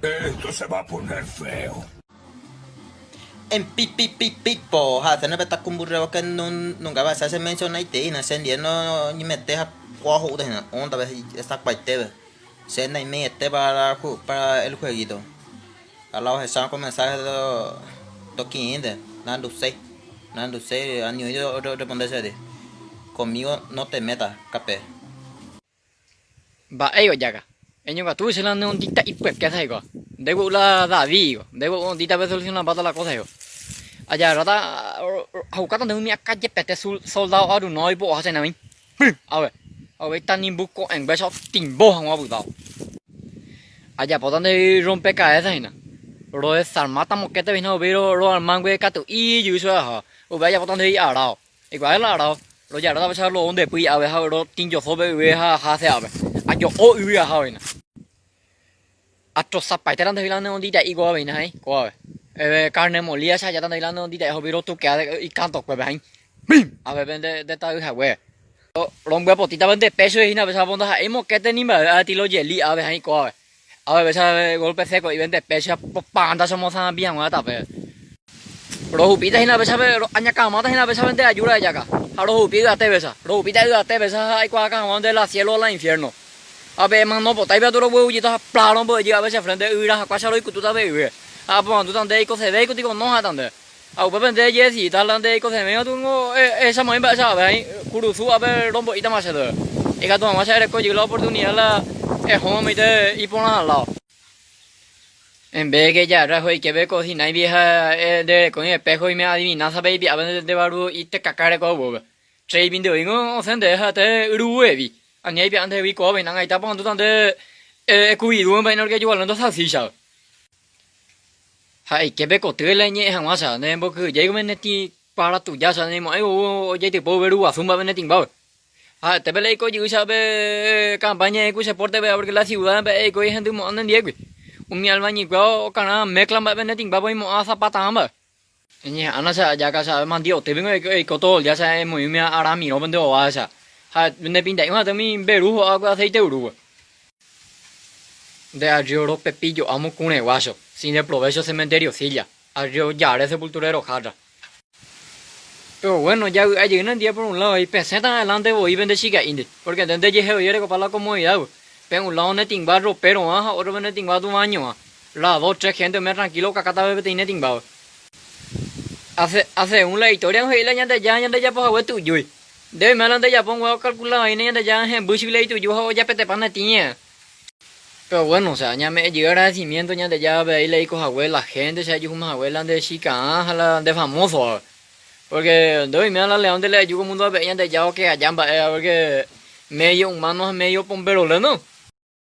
Esto se va a poner feo. En pipo, ha, se ne beta kumburreo que nunca va a hacer mención ahí te ina sen no ni mete ha cuajo de na onda vez está cuaite sen na me te para el jueguito a la hora de comenzar do quinde nando sei a ni yo responderse de conmigo no te metas capé Ba ayo jaga. Enyo ka tu sila ne un dita ipet kaya go. Debo la da vi go. Debo un dita be solución bata la cosa yo. Aja rata hau kata ne mi akka je pete soldado aru noi bo ha se na mi. Awe. Awe tan ni buko en be so ting bo hang wa bu dao. Aja potan de rompe cabezas ina. Ro es armata moquete vino viro ro armangue ka tu i yu so ha. O vaya potan de a rao. Igual la rao. Ro ya rata be sa lo onde pui awe ha ro ting yo so be we ha se awe. Ayo o uya hawina. Atro sapai teran de hilane on dita igo avina hai ko. Carne molida sa ya tan hilane on dita ho biro tu que i canto ko hai. Bim. Ave vende de ta ha we. Rompe potita vende peso hina besa bonda ha emo que tenima atilo jeli ave hai ko. Ave besa golpe seco y vende peso panda somos a bien wa ta pe. Rohupita hina besa be anya kamata hina besa vende ayuda ya ka. Rohupita te besa. Rohupita te besa ai kwa ka de la cielo al infierno. A ver, mano, pues ahí veo todo lo bueno y está plano, pues llega a veces frente y la cosa lo y tú sabes, güey. Ah, pues tú también cosas de digo no has también. Ah, pues vende yes y tal de cosas me tú no esa muy bien sabes, curuzu a ver rombo y tamás de. Y que tú mamá se recogió la oportunidad la home y poner al lado. En vez que ya rajo y que ve cocina y vieja de con el espejo y me adivina sabe y a ver de baru y te cacare con vos. Chơi bình thường nó sẽ để ha te ruwe vi. Anh ấy bị anh thấy bị có bên này ta bọn tôi đang để cùi luôn bên nó cái chỗ là nó sao xí sao hay cái bé có tươi lên nhẹ hàng hóa sao nên bố cứ giấy của mình thì para tụ gia sao nên mọi người giấy từ bố về đua xuống bên này tình bao hayแต่ bên có dữ sao bên campaña của support bên porque la ciudad bên có gente mọi người đi mi alma ni có cả mezcla bên này tình bao với mọi zapata mà nhẹ anh sao ya cả sao mà điều thì bên có to ya sao mọi người arami nó bên đó à sao ha ne pinta ima también beru agua aceite uru de arrioro pepillo amo cune guaso sin de provecho cementerio silla arrioro ya sepulturero jarra pero bueno ya allí en día por un lado y peseta adelante voy vende chica inde porque desde llegué hoy era para la comodidad pero un lado neting barro pero ah otro neting va tu baño la dos tres gente me tranquilo que acá está tiene neting va hace un la historia no la ya pues a tu yui de me hablan de Japón, voy a calcular ahí en allá en Bushville y tú yo ya pete pana tiña. Pero bueno, o sea, ya me llega agradecimiento ya de ya ve le dijo abuela, la gente, o sea, yo como abuela de chica, de famoso. Porque doy me hablan león de le yo como mundo ve de ya que allá porque medio humano medio pombero, ¿no?